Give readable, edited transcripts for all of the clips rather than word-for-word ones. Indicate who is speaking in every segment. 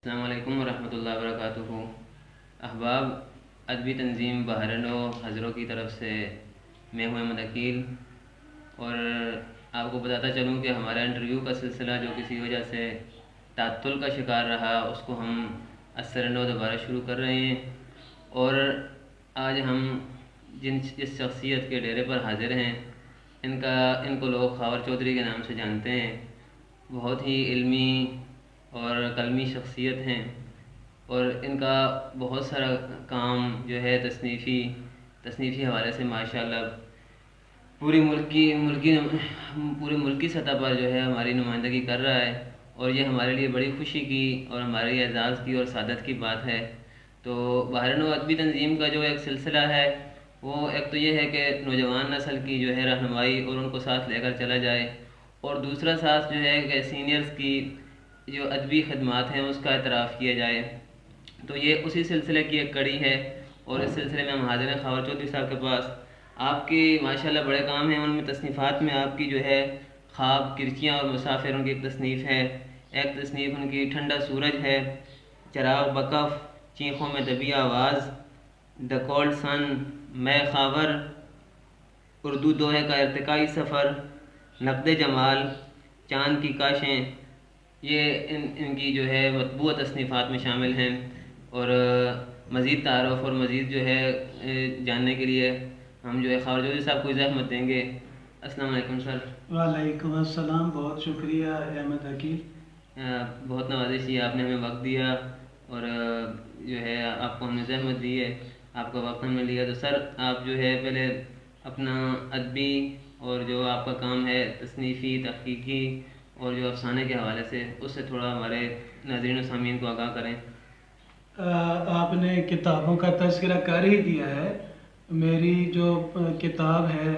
Speaker 1: السلام علیکم ورحمۃ اللہ وبرکاتہ۔ احباب، ادبی تنظیم بحرنو حضروں کی طرف سے میں ہوں احمد عقیل، اور آپ کو بتاتا چلوں کہ ہمارا انٹرویو کا سلسلہ جو کسی وجہ سے تعطل کا شکار رہا، اس کو ہم اثرنو دوبارہ شروع کر رہے ہیں۔ اور آج ہم جس شخصیت کے ڈیرے پر حاضر ہیں، ان کو لوگ خاور چودھری کے نام سے جانتے ہیں۔ بہت ہی علمی اور قلمی شخصیت ہیں، اور ان کا بہت سارا کام جو ہے تصنیفی حوالے سے ماشاءاللہ پورے ملکی سطح پر جو ہے ہماری نمائندگی کر رہا ہے، اور یہ ہمارے لیے بڑی خوشی کی اور ہمارے اعزاز کی اور سعادت کی بات ہے۔ تو بحرنو ادبی تنظیم کا جو ایک سلسلہ ہے، وہ ایک تو یہ ہے کہ نوجوان نسل کی جو ہے رہنمائی اور ان کو ساتھ لے کر چلا جائے، اور دوسرا ساتھ جو ہے کہ سینئرز کی جو ادبی خدمات ہیں اس کا اعتراف کیا جائے۔ تو یہ اسی سلسلے کی ایک کڑی ہے، اور اس سلسلے میں ہم حاضر ہیں خاور چودھری صاحب کے پاس۔ آپ کی ماشاءاللہ بڑے کام ہیں، ان میں تصنیفات میں آپ کی جو ہے خواب، کرچیاں اور مسافر ان کی ایک تصنیف ہے، ایک تصنیف ان کی ٹھنڈا سورج ہے، چراغ بکف، چینخوں میں دبی آواز، دا کولڈ سن، میں خاور، اردو دوہے کا ارتقائی سفر، نقد جمال، چاند کی کاشیں، یہ ان کی جو ہے مطبوع تصنیفات میں شامل ہیں۔ اور مزید تعارف اور مزید جو ہے جاننے کے لیے ہم جو ہے خاور چودھری صاحب کو زحمت دیں گے۔ السلام علیکم سر۔
Speaker 2: وعلیکم السلام، بہت شکریہ احمد عقیل۔
Speaker 1: بہت نوازش کی آپ نے ہمیں وقت دیا، اور جو ہے آپ کو ہم نے زحمت دی ہے، آپ کا وقت ہم نے لیا۔ تو سر آپ جو ہے پہلے اپنا ادبی اور جو آپ کا کام ہے تصنیفی، تحقیقی اور جو افسانے کے حوالے سے، اس سے تھوڑا ہمارے ناظرین و سامعین کو آگاہ کریں۔
Speaker 2: آپ نے کتابوں کا تذکرہ کر ہی دیا ہے۔ میری جو کتاب ہے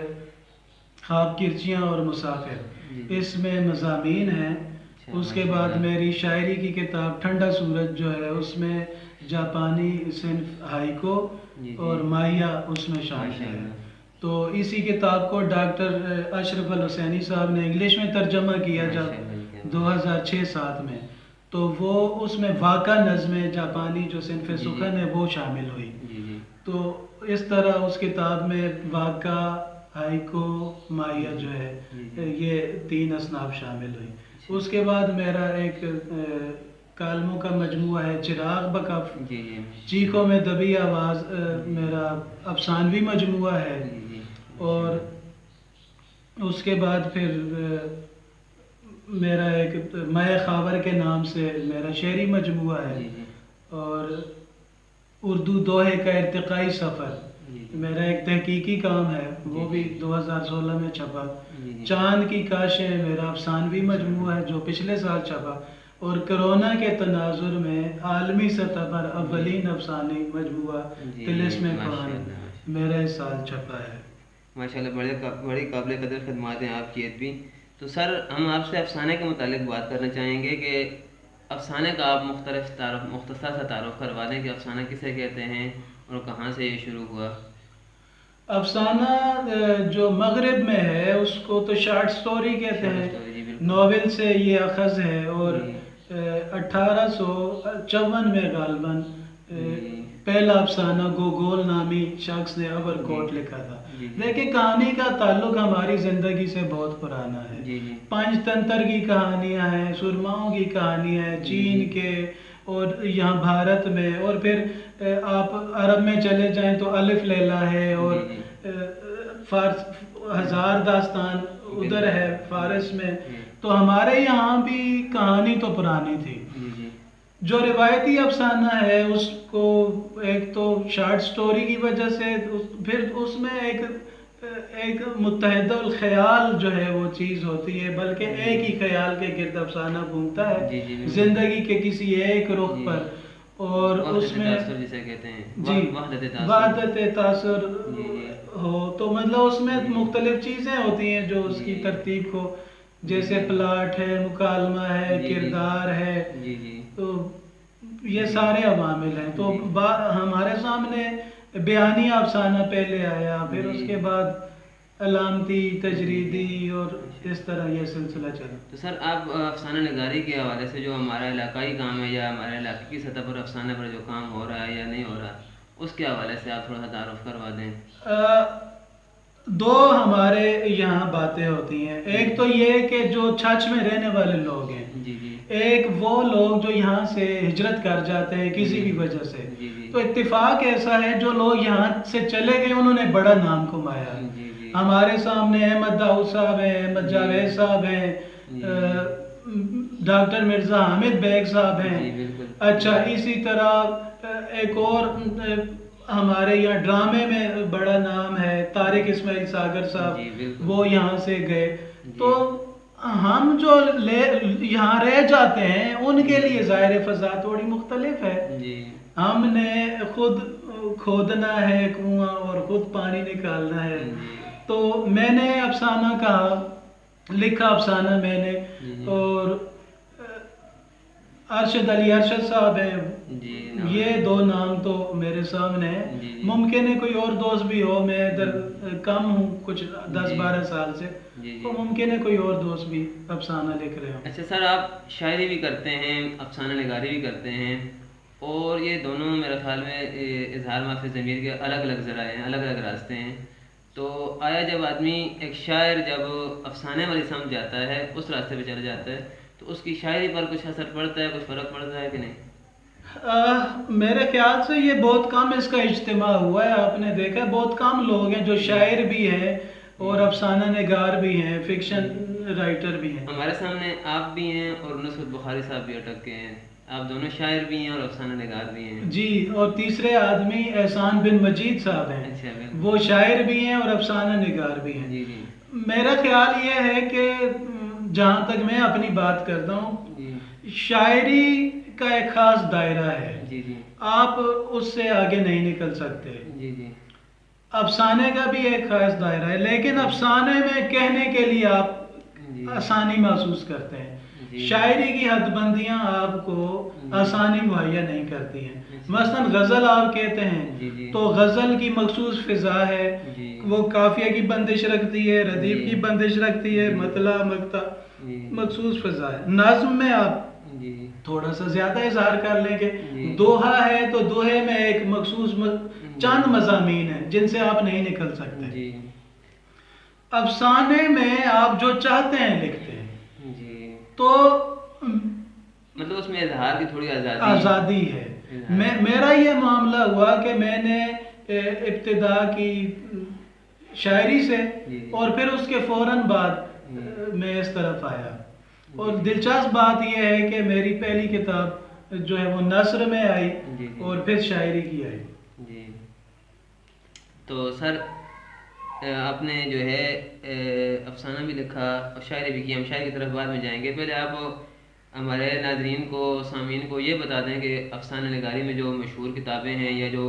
Speaker 2: خواب، کرچیاں اور مسافر، اس میں مضامین ہیں۔ اس کے بعد میری شاعری کی کتاب ٹھنڈا سورج جو ہے، اس میں جاپانی صنف ہائیکو اور ماہیا اس میں شامل ہے۔ تو اسی کتاب کو ڈاکٹر اشرف الحسینی صاحب نے انگلش میں ترجمہ کیا جب 2006-07 میں، تو وہ اس میں واقع نظمیں جاپانی جو صنف سخن ہے وہ شامل ہوئی۔ تو اس طرح اس کتاب میں واقع، ہائیکو، ماہیا جو ہے، یہ 3 اصناف شامل ہوئی۔ اس کے بعد میرا ایک کالموں کا مجموعہ ہے چراغ بکف، چیخوں میں دبی آواز، میرا افسانوی مجموعہ ہے۔ اور اس کے بعد پھر میرا ایک میں خاور کے نام سے میرا شعری مجموعہ ہے، اور اردو دوہے کا ارتقائی سفر میرا ایک تحقیقی کام ہے، وہ بھی 2016 میں چھپا۔ چاند کی کاشیں میرا افسانوی مجموعہ ہے جو پچھلے سال چھپا، اور کرونا کے تناظر میں عالمی سطح پر اولین افسانوی مجموعہ طلسم کون میرا اس سال چھپا ہے۔
Speaker 1: ماشاءاللہ بڑی قابل قدر خدمات ہیں آپ کی ادبی۔ تو سر ہم آپ سے افسانے کے متعلق بات کرنا چاہیں گے کہ افسانے کا آپ مختصر سا تعارف کروا دیں کہ افسانہ کسے کہتے ہیں اور کہاں سے یہ شروع ہوا۔
Speaker 2: افسانہ جو مغرب میں ہے اس کو تو شارٹ سٹوری کہتے ہیں، ناول سے یہ اخذ ہے، اور 1854 میں غالباً پہلا افسانہ گوگول نامی شخص نے ابر کوٹ لکھا تھا۔ لیکن کہانی کا تعلق ہماری زندگی سے بہت پرانا ہے۔ پنچ تنتر کی کہانیاں ہیں، سرماؤں کی کہانیاں ہیں چین کے اور یہاں بھارت میں، اور پھر آپ عرب میں چلے جائیں تو الف لیلہ ہے، اور ہزار داستان ادھر ہے فارس میں۔ تو ہمارے یہاں بھی کہانی تو پرانی تھی۔ جو روایتی افسانہ ہے اس کو ایک تو شارٹ سٹوری کی وجہ سے، پھر اس میں ایک متحد الخیال جو ہے وہ چیز ہوتی ہے، بلکہ ایک ہی خیال کے گرد افسانہ گھومتا ہے زندگی کے کسی ایک رخ پر، اور اس میں وحدت تاثر ہو، تو مطلب اس میں مختلف چیزیں ہوتی ہیں جو اس کی ترتیب کو، جیسے پلاٹ ہے، مکالمہ ہے، کردار ہے، تو یہ سارے عوامل ہیں۔ تو ہمارے سامنے بیانی افسانہ پہلے آیا، پھر اس کے بعد علامتی، تجریدی اور اس طرح یہ سلسلہ چلا۔
Speaker 1: تو سر آپ افسانہ نگاری کے حوالے سے جو ہمارا علاقائی کام ہے یا ہمارے علاقے کی سطح پر افسانہ پر جو کام ہو رہا ہے یا نہیں ہو رہا، اس کے حوالے سے آپ تھوڑا سا تعارف کروا دیں۔
Speaker 2: دو ہمارے یہاں باتیں ہوتی ہیں، ایک تو یہ کہ جو چھچ میں رہنے والے لوگ ہیں،
Speaker 1: جی جی،
Speaker 2: ایک وہ لوگ جو یہاں سے ہجرت کر جاتے ہیں کسی بھی وجہ سے،
Speaker 1: جی جی،
Speaker 2: تو اتفاق ایسا ہے جو لوگ یہاں سے چلے گئے انہوں نے بڑا نام کمایا۔
Speaker 1: جی جی،
Speaker 2: ہمارے سامنے احمد داؤد صاحب ہیں، احمد جاوید صاحب ہیں، ڈاکٹر مرزا حامد بیگ صاحب
Speaker 1: جی
Speaker 2: ہیں۔
Speaker 1: بالکل،
Speaker 2: اچھا، اسی طرح ایک اور ہمارے یہاں ڈرامے میں بڑا نام ہے طارق اسماعیل ساگر
Speaker 1: جی
Speaker 2: صاحب،
Speaker 1: بالکل،
Speaker 2: وہ یہاں سے گئے۔
Speaker 1: جی
Speaker 2: تو ہم جو یہاں رہ جاتے ہیں ان کے لیے ظاہر فضا تھوڑی مختلف ہے۔
Speaker 1: جی
Speaker 2: ہم نے خود کھودنا ہے کنواں اور خود پانی نکالنا ہے۔
Speaker 1: جی،
Speaker 2: تو میں نے افسانہ کہا، لکھا افسانہ میں نے،
Speaker 1: جی
Speaker 2: اور ارشد علی ارشد صاحب ہیں،
Speaker 1: جی،
Speaker 2: یہ دو نام تو میرے سامنے ہیں۔
Speaker 1: جی جی،
Speaker 2: ممکن ہے کوئی اور دوست بھی ہو، میں ادھر کم ہوں کچھ 10-12 سال سے،
Speaker 1: جی
Speaker 2: تو
Speaker 1: جی۔
Speaker 2: ممکن ہے کوئی اور دوست بھی افسانہ لکھ رہے ہوں۔
Speaker 1: اچھا سر، آپ شاعری بھی کرتے ہیں، افسانہ نگاری بھی کرتے ہیں، اور یہ دونوں میرے خیال میں اظہار معافی ضمیر کے الگ الگ ذرائع ہیں، الگ الگ راستے ہیں۔ تو آیا جب آدمی ایک شاعر جب افسانے والی سمجھ جاتا ہے، اس راستے پہ چلا جاتا ہے، تو اس کی شاعری پر کچھ اثر پڑتا ہے، کچھ فرق پڑتا ہے کہ نہیں؟
Speaker 2: میرے خیال سے یہ بہت کم اس کا اجتماع ہوا ہے۔ آپ نے دیکھا بہت کم لوگ ہیں جو شاعر بھی ہیں اور افسانہ نگار بھی ہیں، فکشن رائٹر بھی ہیں۔
Speaker 1: ہمارے سامنے آپ بھی ہیں اور نصرت بخاری صاحب بھی اٹک کے ہیں، آپ دونوں شاعر بھی ہیں اور افسانہ نگار بھی ہیں۔
Speaker 2: جی، اور تیسرے آدمی احسان بن مجید صاحب ہیں،
Speaker 1: اچھا بالکل،
Speaker 2: وہ شاعر بھی ہیں اور افسانہ نگار بھی ہیں۔
Speaker 1: جی جی،
Speaker 2: میرا خیال یہ ہے کہ جہاں تک میں اپنی بات کرتا ہوں،
Speaker 1: جی
Speaker 2: شاعری کا ایک خاص دائرہ ہے،
Speaker 1: جی، جی
Speaker 2: آپ اس سے آگے نہیں نکل سکتے۔
Speaker 1: جی، جی
Speaker 2: افسانے کا بھی ایک خاص دائرہ ہے، لیکن افسانے میں کہنے کے لیے آپ
Speaker 1: جی،
Speaker 2: آسانی محسوس کرتے ہیں۔
Speaker 1: جی
Speaker 2: شاعری کی حد بندیاں آپ کو آسانی مہیا نہیں کرتی ہیں۔ مثلا غزل آپ کہتے
Speaker 1: جی
Speaker 2: ہیں
Speaker 1: جی،
Speaker 2: تو غزل کی مخصوص فضا ہے،
Speaker 1: جی
Speaker 2: وہ قافیہ کی بندش رکھتی ہے، ردیف
Speaker 1: جی،
Speaker 2: کی بندش رکھتی ہے،
Speaker 1: جی،
Speaker 2: مطلع مقطع
Speaker 1: جی
Speaker 2: مخصوص فضا ہے۔ نظم میں آپ
Speaker 1: جی،
Speaker 2: تھوڑا سا زیادہ اظہار کر لیں کہ
Speaker 1: جی،
Speaker 2: دوہا ہے تو دوہے میں ایک مخصوص چند مضامین ہیں جن سے آپ نہیں نکل سکتے۔
Speaker 1: جی
Speaker 2: افسانے میں آپ جو چاہتے ہیں لکھتے ہیں،
Speaker 1: جی،
Speaker 2: تو
Speaker 1: مطلب اس میں اظہار کی تھوڑی
Speaker 2: آزادی ہے۔ میرا یہ معاملہ ہوا کہ میں نے ابتدا کی شاعری سے،
Speaker 1: جی،
Speaker 2: اور پھر اس کے فوراً بعد میں اس طرف آیا۔ اور دلچسپ بات یہ ہے کہ میری پہلی کتاب جو ہے وہ نثر میں آئی
Speaker 1: جی، جی،
Speaker 2: اور پھر شاعری کی آئی۔
Speaker 1: جی تو سر آپ نے جو ہے افسانہ بھی لکھا اور شاعری بھی کی، ہم شاعری کی طرف بعد میں جائیں گے، پہلے آپ ہمارے ناظرین کو، سامعین کو یہ بتا دیں کہ افسانہ نگاری میں جو مشہور کتابیں ہیں یا جو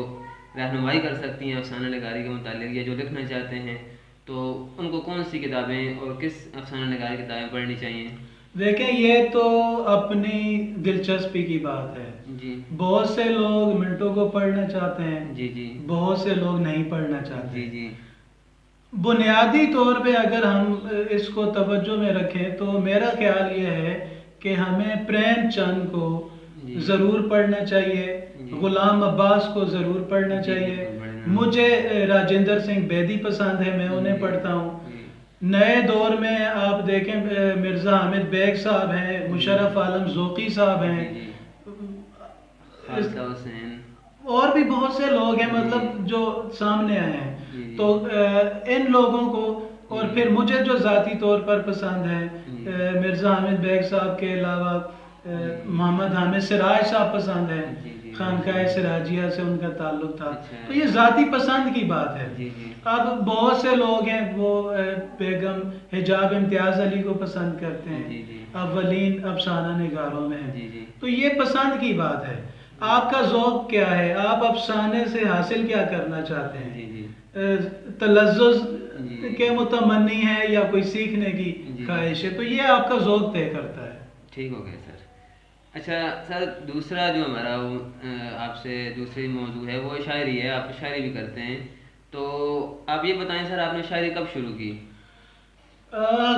Speaker 1: رہنمائی کر سکتی ہیں افسانہ نگاری کے متعلق یا جو لکھنا چاہتے ہیں، تو ان کو کون سی کتابیں اور کس افسانہ نگاری کتابیں پڑھنی چاہیے؟
Speaker 2: دیکھیں، یہ تو اپنی دلچسپی کی بات ہے۔
Speaker 1: جی
Speaker 2: بہت سے لوگ منٹوں کو پڑھنا چاہتے ہیں،
Speaker 1: جی، جی
Speaker 2: بہت سے لوگ نہیں پڑھنا چاہتے۔
Speaker 1: جی، جی
Speaker 2: بنیادی طور پہ اگر ہم اس کو توجہ میں رکھیں تو میرا خیال یہ ہے کہ ہمیں پریم چند کو ضرور پڑھنا چاہیے، غلام عباس کو ضرور پڑھنا چاہیے۔ مجھے راجندر سنگھ بیدی پسند ہے، میں انہیں پڑھتا ہوں۔ نئے دور میں آپ دیکھیں مرزا حامد بیگ صاحب ہیں، مشرف عالم ذوقی صاحب ہیں، اور بھی بہت سے لوگ ہیں مطلب جو سامنے آئے ہیں۔ تو ان لوگوں کو، اور پھر مجھے جو ذاتی طور پر پسند ہے مرزا حامد بیگ صاحب کے علاوہ محمد حامد سراج صاحب پسند ہیں، خانقاہ سراجیہ سے ان کا تعلق تھا۔ تو یہ ذاتی پسند کی بات ہے۔ اب بہت سے لوگ ہیں وہ بیگم حجاب امتیاز علی کو پسند کرتے ہیں، اولین افسانہ نگاروں میں ہیں، تو یہ پسند کی بات ہے۔ آپ کا ذوق کیا ہے، آپ افسانے سے حاصل کیا کرنا چاہتے ہیں، تلذذ کے متمنی ہیں یا کوئی سیکھنے کی خواہش ہے، تو یہ آپ کا ذوق طے کرتا ہے۔
Speaker 1: ٹھیک ہو گیا سر۔ اچھا سر، دوسرا جو ہمارا آپ سے دوسری موضوع ہے وہ شاعری ہے، آپ شاعری بھی کرتے ہیں، تو آپ یہ بتائیں سر، آپ نے شاعری کب شروع کی؟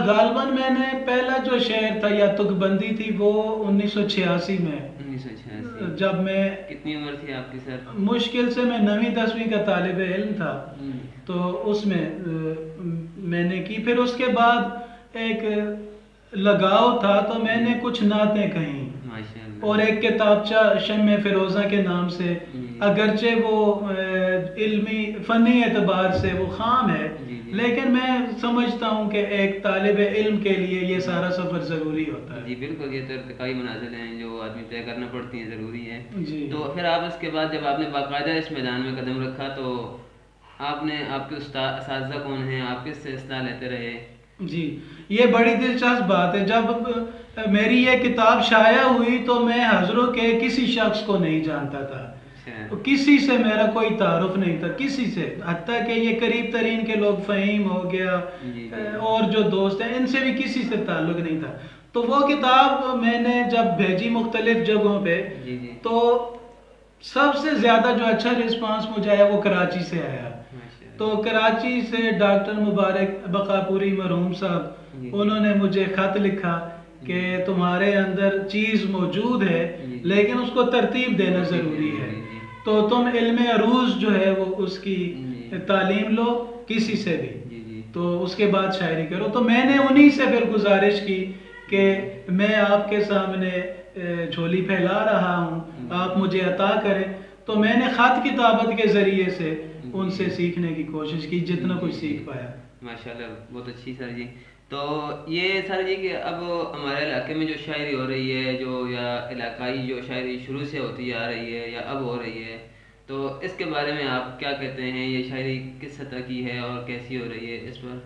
Speaker 2: غالباً میں نے پہلا جو شعر تھا یا تک بندی تھی وہ 1986 میں،
Speaker 1: 1986
Speaker 2: جب میں،
Speaker 1: کتنی عمر تھی آپ کی سر؟
Speaker 2: مشکل سے میں 9ویں 10ویں کا طالب علم تھا، تو اس میں میں نے کی. پھر اس کے بعد ایک لگاؤ تھا تو میں نے کچھ نعتیں کہیں، اور ایک کتابچہ شمع فیروزہ کے نام سے، اگرچہ وہ علمی فنی اعتبار سے وہ خام ہے، لیکن میں سمجھتا ہوں کہ ایک طالب علم کے لیے یہ سارا سفر ضروری ہوتا ہے.
Speaker 1: جی بالکل، یہ تو ارتقائی منازل ہیں جو آدمی طے کرنا پڑتی ہیں، ضروری ہے.
Speaker 2: جی.
Speaker 1: تو پھر آپ اس کے بعد جب آپ نے باقاعدہ اس میدان میں قدم رکھا تو آپ نے، آپ کے اساتذہ کون ہیں، آپ کس سے اصلاح لیتے رہے؟
Speaker 2: جی یہ بڑی دلچسپ بات ہے. جب میری یہ کتاب شائع ہوئی تو میں حضروں کے کسی شخص کو نہیں جانتا تھا، کسی سے میرا کوئی تعارف نہیں تھا، کسی سے، حتیٰ کہ یہ قریب ترین کے لوگ، فہیم ہو گیا اور جو دوست ہیں، ان سے بھی کسی سے تعلق نہیں تھا. تو وہ کتاب میں نے جب بھیجی مختلف جگہوں پہ، تو سب سے زیادہ جو اچھا رسپانس مجھے آیا وہ کراچی سے آیا. تو کراچی سے ڈاکٹر مبارک بقاپوری مرحوم صاحب، انہوں نے مجھے خط لکھا کہ تمہارے اندر چیز موجود ہے لیکن اس کو ترتیب دینا ضروری ہے، تو تم علم عروض جو ہے وہ اس کی تعلیم لو کسی سے بھی، تو اس کے بعد شاعری کرو. تو میں نے انہی سے پھر گزارش کی کہ میں آپ کے سامنے جھولی پھیلا رہا ہوں، آپ مجھے عطا کریں. تو میں نے خط کتابت کے ذریعے سے ان سے سیکھنے کی کوشش کی، جتنا کچھ سیکھ پایا.
Speaker 1: ماشاءاللہ، بہت اچھی سر جی. تو یہ سر جی کہ اب ہمارے علاقے میں جو شاعری ہو رہی ہے، جو یا علاقائی جو شاعری شروع سے ہوتی آ رہی ہے یا اب ہو رہی ہے، تو اس کے بارے میں آپ کیا کہتے ہیں؟ یہ شاعری کس سطح کی ہے اور کیسی ہو رہی ہے اس پر؟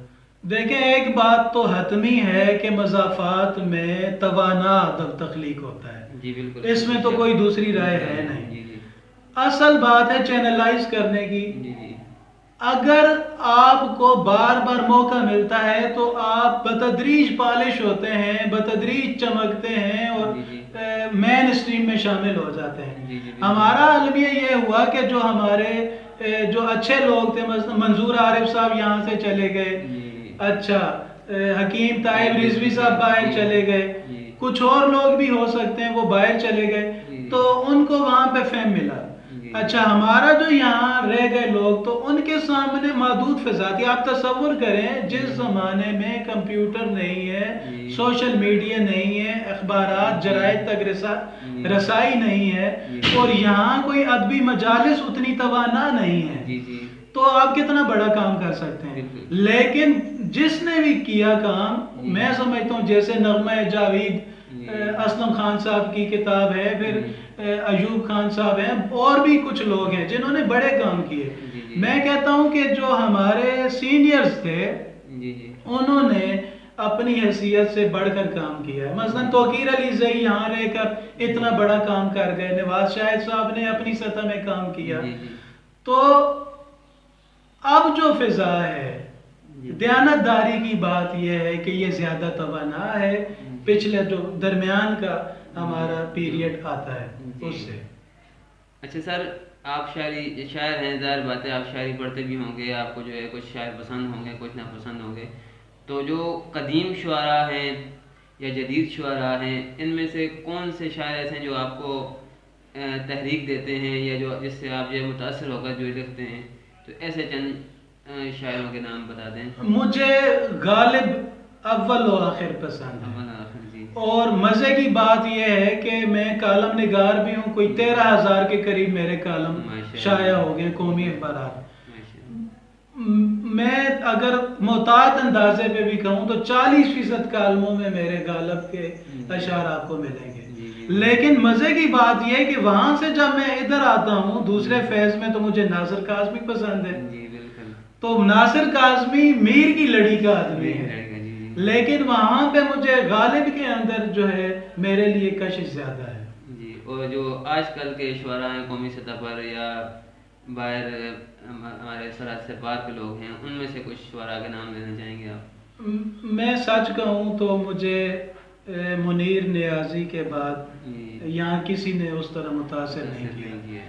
Speaker 2: دیکھیں، ایک بات تو حتمی ہے کہ مضافات میں توانا ادب تخلیق ہوتا ہے.
Speaker 1: جی بالکل،
Speaker 2: اس میں تو کوئی دوسری رائے ہے نہیں.
Speaker 1: جی جی.
Speaker 2: اصل بات ہے چینلائز کرنے کی.
Speaker 1: جی جی.
Speaker 2: اگر آپ کو بار بار موقع ملتا ہے تو آپ بتدریج پالش ہوتے ہیں، بتدریج چمکتے ہیں اور مین اسٹریم میں شامل ہو جاتے ہیں. ہمارا المیہ یہ ہوا کہ جو ہمارے جو اچھے لوگ تھے، منظور عارف صاحب یہاں سے چلے گئے، اچھا حکیم طائب رضوی صاحب باہر چلے گئے، کچھ اور لوگ بھی ہو سکتے ہیں وہ باہر چلے گئے، تو ان کو وہاں پہ فیم ملا. اچھا ہمارا جو یہاں رہ گئے لوگ، تو ان کے سامنے محدود فضا تھی. آپ تصور کریں جس زمانے میں کمپیوٹر نہیں ہے، سوشل میڈیا نہیں ہے، اخبارات جرائد تک رسائی نہیں ہے، اور یہاں کوئی ادبی مجالس اتنی توانا نہیں ہے، تو آپ کتنا بڑا کام کر سکتے ہیں. لیکن جس نے بھی کیا کام، میں سمجھتا ہوں جیسے نغمہ جاوید اسلم خان صاحب کی کتاب ہے، پھر ایوب خان صاحب ہیں، اور بھی کچھ لوگ ہیں جنہوں نے بڑے کام کیے. میں کہتا ہوں کہ جو ہمارے سینئرز تھے انہوں نے اپنی حیثیت سے بڑھ کر کام کیا ہے. مثلا توقیر علی زئی یہاں رہ کر اتنا بڑا کام کر گئے، نواز شاہد صاحب نے اپنی سطح میں کام کیا. تو اب جو فضا ہے، دیانت داری کی بات یہ ہے کہ یہ زیادہ توانا ہے پچھلے جو درمیان کا ہمارا پیریڈ آتا ہے اس سے.
Speaker 1: اچھا سر، آپ شاعر ہیں، ظاہر بات ہے آپ شاعری پڑھتے بھی ہوں گے، آپ کو جو ہے کچھ شاعر پسند ہوں گے، کچھ ناپسند ہوں گے. تو جو قدیم شعراء ہیں یا جدید شعراء ہیں، ان میں سے کون سے شاعر ایسے ہیں جو آپ کو تحریک دیتے ہیں یا جو جس سے آپ جو متاثر ہو کر جو لکھتے ہیں؟ تو ایسے چند شاعروں کے نام بتا دیں.
Speaker 2: مجھے غالب اول و آخر پسند ہے، اور مزے کی بات یہ ہے کہ میں کالم نگار بھی ہوں. کوئی 13,000 کے قریب میرے کالم شائع ہو گئے قومی اخبارات. میں اگر محتاط اندازے پہ بھی کہوں تو 40% کالموں میں میرے غالب کے اشعار آپ کو ملیں گے. لیکن مزے کی بات یہ ہے کہ وہاں سے جب میں ادھر آتا ہوں دوسرے فیض میں، تو مجھے ناصر کاظمی پسند ہے. تو ناصر کاظمی میر کی لڑی کا آدمی ہے، لیکن وہاں پہ مجھے غالب کے اندر جو ہے میرے لیے کشش زیادہ ہے.
Speaker 1: جی، اور جو آج کل کے شعراء ہیں قومی سطح پر یا باہر ہمارے سرحد سے پار کے لوگ ہیں، ان میں سے کچھ شعراء کے نام لینا چاہیں گے آپ؟
Speaker 2: میں سچ کہوں تو مجھے منیر نیازی کے بعد یہاں کسی نے اس طرح متاثر نہیں کیا.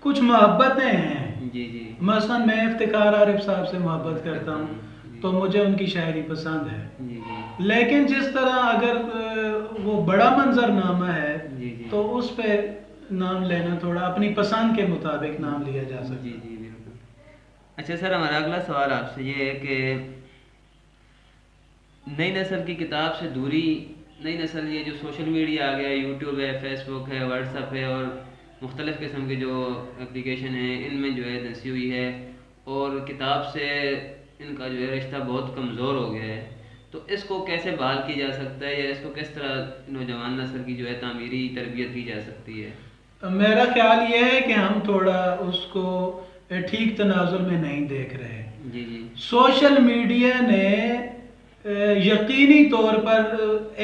Speaker 2: کچھ محبتیں ہیں.
Speaker 1: جی جی
Speaker 2: مثلا میں افتخار عارف صاحب سے محبت کرتا ہوں تو مجھے ان کی شاعری پسند ہے.
Speaker 1: جی جی
Speaker 2: لیکن جس طرح اگر وہ بڑا منظر نامہ ہے
Speaker 1: جی جی
Speaker 2: تو اس پہ نام لینا تھوڑا اپنی پسند کے مطابق نام لیا جا سکتا.
Speaker 1: جی جی بالکل. اچھا سر، ہمارا اگلا سوال آپ سے یہ ہے کہ نئی نسل کی کتاب سے دوری، نئی نسل یہ جو سوشل میڈیا آ گیا، یوٹیوب ہے، فیس بک ہے، واٹس ایپ ہے اور مختلف قسم کے جو اپلیکیشن ہیں، ان میں جو ہے دھنسی ہوئی ہے اور کتاب سے ان کا جو ہے رشتہ بہت کمزور ہو گیا ہے. تو اس کو کیسے بحال کیا جا سکتا ہے یا اس کو کس طرح نوجوان نسل کی جو ہے تعمیری تربیت کی جا سکتی ہے؟
Speaker 2: میرا خیال یہ ہے کہ ہم تھوڑا اس کو ٹھیک تناظر میں نہیں دیکھ رہے.
Speaker 1: جی جی
Speaker 2: سوشل میڈیا نے یقینی طور پر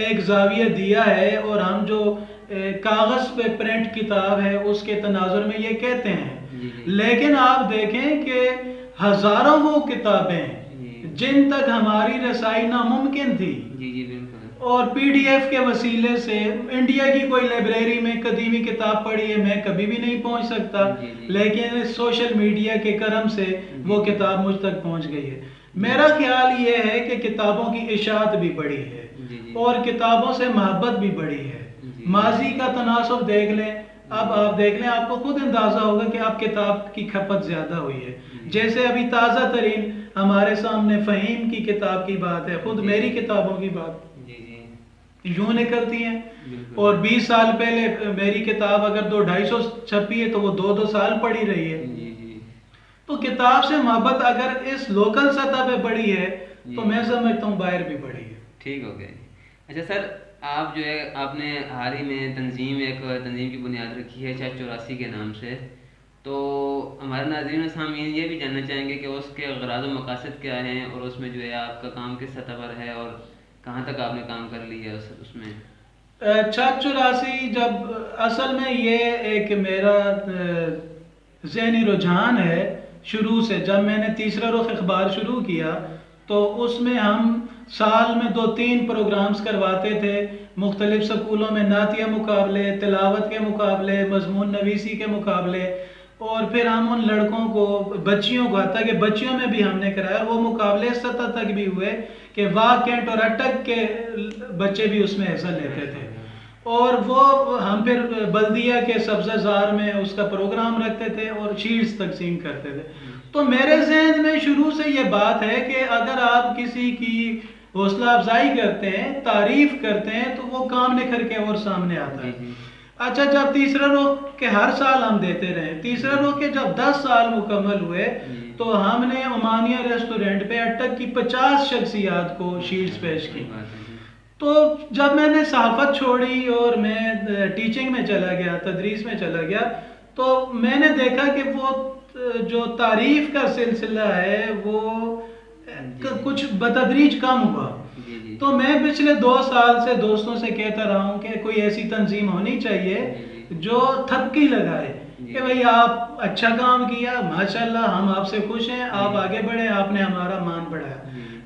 Speaker 2: ایک زاویہ دیا ہے اور ہم جو کاغذ پہ پرنٹ کتاب ہے اس کے تناظر میں یہ کہتے ہیں.
Speaker 1: جی
Speaker 2: لیکن آپ دیکھیں کہ ہزاروں وہ کتابیں جن تک ہماری رسائی ناممکن تھی
Speaker 1: جی جی بالکل.
Speaker 2: اور پی ڈی ایف کے وسیلے سے انڈیا کی کوئی لائبریری میں قدیمی کتاب پڑھی ہے میں کبھی بھی نہیں پہنچ سکتا، لیکن سوشل میڈیا کے کرم سے وہ کتاب مجھ تک پہنچ گئی ہے. میرا خیال یہ ہے کہ کتابوں کی اشاعت بھی بڑھی ہے اور کتابوں سے محبت بھی بڑھی ہے. ماضی کا تناسب دیکھ لیں، اب آپ دیکھ لیں، آپ کو خود اندازہ ہوگا کہ اب کتاب کی کھپت زیادہ ہوئی ہے. جیسے ابھی تازہ ترین ہمارے سامنے فہیم کی کتاب کی بات ہے، خود میری کتابوں کی بات یوں نکلتی ہیں. اور 20 سال پہلے میری کتاب اگر 200-250 چھپی ہے تو وہ 2 سال پڑھی رہی ہے. تو کتاب سے محبت اگر اس لوکل سطح پہ بڑھی ہے تو میں سمجھتا ہوں باہر بھی بڑھی ہے.
Speaker 1: ٹھیک ہو گیا. اچھا سر، آپ جو ہے آپ نے حال ہی میں ایک تنظیم کی بنیاد رکھی ہے 84 کے نام سے. تو ہمارے ناظرین و سامعین یہ بھی جاننا چاہیں گے کہ اس کے اغراض و مقاصد کیا ہیں اور اس میں جو ہے آپ کا کام کس سطح پر ہے اور کہاں تک آپ نے کام کر لیا اس میں؟
Speaker 2: 84 جب اصل میں یہ ایک میرا ذہنی رجحان ہے شروع سے. جب میں نے تیسرا رخ اخبار شروع کیا تو اس میں ہم سال میں 2-3 پروگرامز کرواتے تھے مختلف سکولوں میں، نعتیہ مقابلے، تلاوت کے مقابلے، مضمون نویسی کے مقابلے. اور پھر ہم ان لڑکوں کو، بچیوں کو، حتیٰ کہ بچیوں میں بھی ہم نے کرایا اور وہ مقابلے اس سطح تک بھی ہوئے کہ واہ کینٹ اور اٹک کے بچے بھی اس میں حصہ لیتے تھے. اور وہ ہم پھر بلدیہ کے سبزہ زار میں اس کا پروگرام رکھتے تھے اور شیٹس تقسیم کرتے تھے. تو میرے ذہن میں شروع سے یہ بات ہے کہ اگر آپ کسی کی حوصلہ افزائی کرتے ہیں، تعریف کرتے ہیں تو وہ کام نکھر کے اور سامنے آتا ہے. اچھا، جب تیسرا رخ کے ہر سال ہم دیتے رہے، تیسرا رخ کے جب 10 سال مکمل ہوئے تو ہم نے عمانیہ ریسٹورنٹ پہ اٹک کی 50 شخصیات کو شیٹس پیش کی. تو جب میں نے صحافت چھوڑی اور میں ٹیچنگ میں چلا گیا، تدریس میں چلا گیا، تو میں نے دیکھا کہ وہ جو تعریف کا سلسلہ ہے وہ کچھ بتدریج کم ہوا. تو میں پچھلے 2 سال سے دوستوں سے کہتا رہا ہوں کہ کوئی ایسی تنظیم ہونی چاہیے جو تھپکی لگائے کہ بھئی آپ اچھا کام کیا، ماشاءاللہ ہم آپ سے خوش ہیں، آپ آگے بڑھیں، آپ نے ہمارا مان بڑھایا.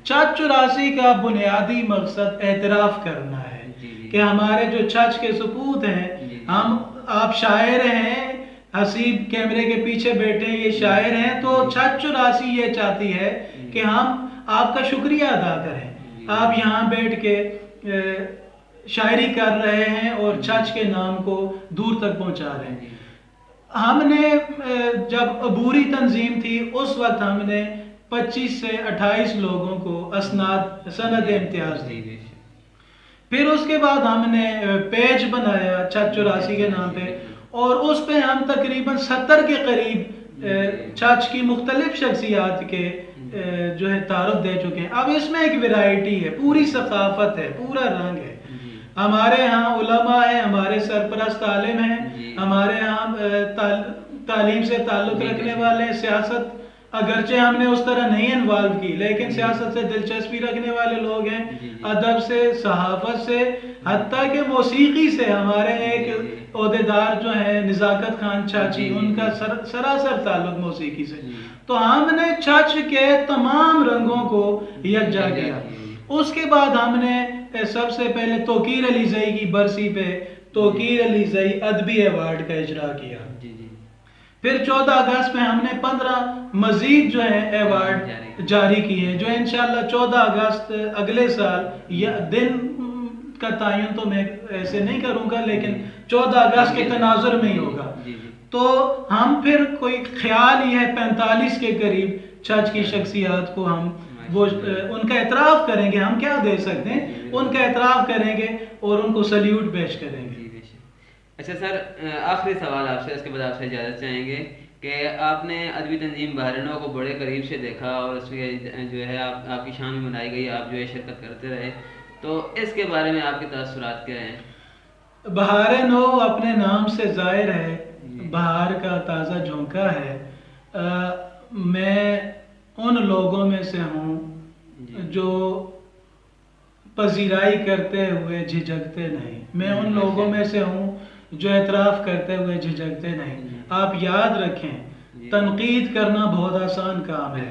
Speaker 2: 84 کا بنیادی مقصد اعتراف کرنا ہے کہ ہمارے جو چھچ کے سپوت ہیں، آپ شاعر ہیں، حسیب کیمرے کے پیچھے بیٹھے یہ شاعر ہیں، تو 84 یہ چاہتی ہے کہ ہم آپ کا شکریہ ادا کریں. آپ یہاں بیٹھ کے شاعری کر رہے ہیں اور چھچ کے نام کو دور تک پہنچا رہے ہیں. ہم نے جب عبوری تنظیم تھی اس وقت ہم نے 25 سے 28 لوگوں کو سند امتیاز دی. پھر اس کے بعد ہم نے پیج بنایا 84 کے نام پہ اور اس پہ ہم تقریباً 70 کے قریب چھچ کی مختلف شخصیات کے جو ہے تعارف دے چکے ہیں. اب اس میں ایک ویرائٹی ہے، پوری ثقافت ہے، پورا رنگ ہے. ہمارے ہاں علماء ہیں، ہمارے سرپرست عالم ہیں، ہمارے ہاں تعلیم سے تعلق رکھنے والے، سیاست اگرچہ ہم نے اس طرح نہیں انوالو کی لیکن سیاست سے دلچسپی رکھنے والے لوگ ہیں، ادب سے، صحافت سے، حتیٰ کہ موسیقی سے. ہمارے ایک عہدیدار جو ہیں نزاکت خان چاچی، ان کا سراسر تعلق موسیقی سے. تو ہم نے چھچ کے تمام رنگوں کو یکجا کیا. اس کے بعد ہم نے سب سے پہلے توقیر علی زئی کی برسی پہ توقیر علی زئی ادبی ایوارڈ کا اجرا کیا. پھر 14 اگست میں ہم نے 15 مزید جو ہے ایوارڈ جاری کیے ہیں، جو انشاءاللہ 14 اگست اگلے سال، یا دن کا تعین تو میں ایسے نہیں کروں گا، لیکن 14 اگست کے تناظر میں ہی ہوگا۔ تو ہم پھر کوئی خیال یہ ہے 45 کے قریب چرچ کی شخصیات کو ہم وہ ان کا اعتراف کریں گے، ہم کیا دے سکتے ہیں، ان کا اعتراف کریں گے اور ان کو سلیوٹ پیش کریں گے۔
Speaker 1: اچھا سر، آخری سوال آپ سے، اس کے بعد آپ سے اجازت چاہیں گے کہ آپ نے ادبی تنظیم بحر نو کو بڑے قریب سے دیکھا اور اس میں جو ہے آپ کی شان میں منائی گئی، آپ جو ہے شرکت کرتے رہے، تو اس کے بارے میں آپ کے تاثرات کیا ہیں؟
Speaker 2: بہار نو اپنے نام سے ظاہر ہے، بہار کا تازہ جھونکا ہے۔ میں ان لوگوں میں سے ہوں جو پذیرائی کرتے ہوئے جھجکتے نہیں، میں ان لوگوں میں سے ہوں جو اعتراف کرتے ہوئے جھجکتے نہیں۔ آپ یاد رکھیں، تنقید کرنا بہت آسان کام ہے،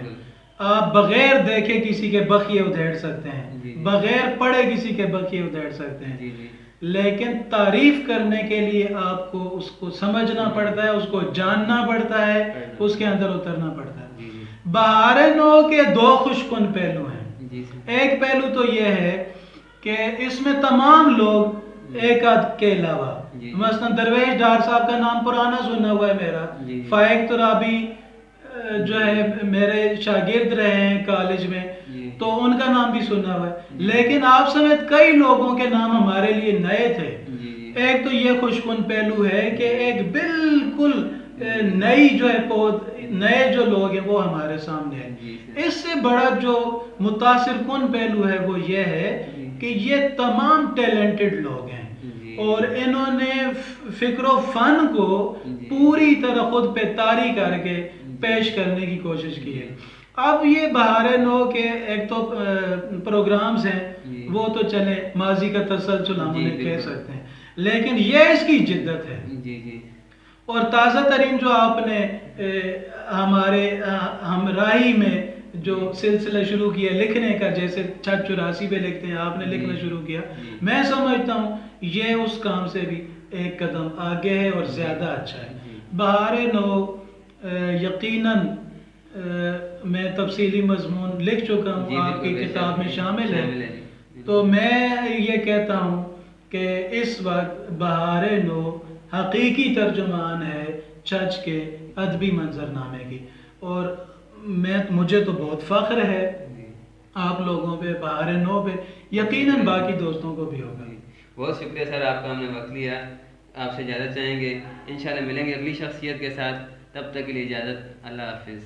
Speaker 2: آپ بغیر دیکھے کسی کے بخیے ادھیڑ سکتے ہیں، بغیر پڑھے کسی کے بخیے ادھیڑ سکتے ہیں، لیکن تعریف کرنے کے لیے آپ کو اس کو سمجھنا پڑتا ہے، اس کو جاننا پڑتا ہے، اس کے اندر اترنا پڑتا ہے۔ بہار نو کے 2 خوش کن پہلو ہیں۔ ایک پہلو تو یہ ہے کہ اس میں تمام لوگ ایک آدھ کے علاوہ، مثلا درویش ڈار صاحب کا نام پرانا سنا ہوا ہے میرا، فائق ترابی جو ہے میرے شاگرد رہے ہیں کالج میں، تو ان کا نام بھی سنا ہوا ہے، لیکن آپ سمیت کئی لوگوں کے نام ہمارے لیے نئے تھے۔ ایک تو یہ خوش کن پہلو ہے کہ ایک بالکل نئی جو ہے نئے جو لوگ ہیں وہ ہمارے سامنے ہیں۔ اس سے بڑا جو متاثر کن پہلو ہے وہ یہ ہے کہ یہ تمام ٹیلنٹڈ لوگ ہیں اور انہوں نے فکر و فن کو پوری طرح خود پہ طاری کر کے پیش کرنے کی کوشش کی ہے۔ اب یہ بہار نو کے ایک تو پروگرامز ہیں، وہ تو چلے ماضی کا تسلسل ہم انہیں کہہ سکتے ہیں، لیکن یہ اس کی جدت ہے۔ اور تازہ ترین جو آپ نے ہمارے ہمراہی میں جو سلسلہ شروع کیا لکھنے کا، جیسے 84 پہ لکھتے ہیں، آپ نے لکھنا شروع کیا، میں سمجھتا ہوں یہ اس کام سے بھی ایک قدم آگے ہے اور زیادہ اچھا ہے۔ بہار نو یقیناً میں تفصیلی مضمون لکھ چکا ہوں، آپ کی کتاب میں شامل ہے، تو میں یہ کہتا ہوں کہ اس وقت بہار نو حقیقی ترجمان ہے چرچ کے ادبی منظرنامے کی، اور مجھے تو بہت فخر ہے آپ لوگوں پہ، بہار نو پہ، یقیناً باقی دوستوں کو بھی ہوگا۔
Speaker 1: بہت شکریہ سر، آپ کا ہم نے وقت لیا، آپ سے اجازت چاہیں گے، انشاءاللہ ملیں گے اگلی شخصیت کے ساتھ، تب تک کے لیے اجازت، اللہ حافظ۔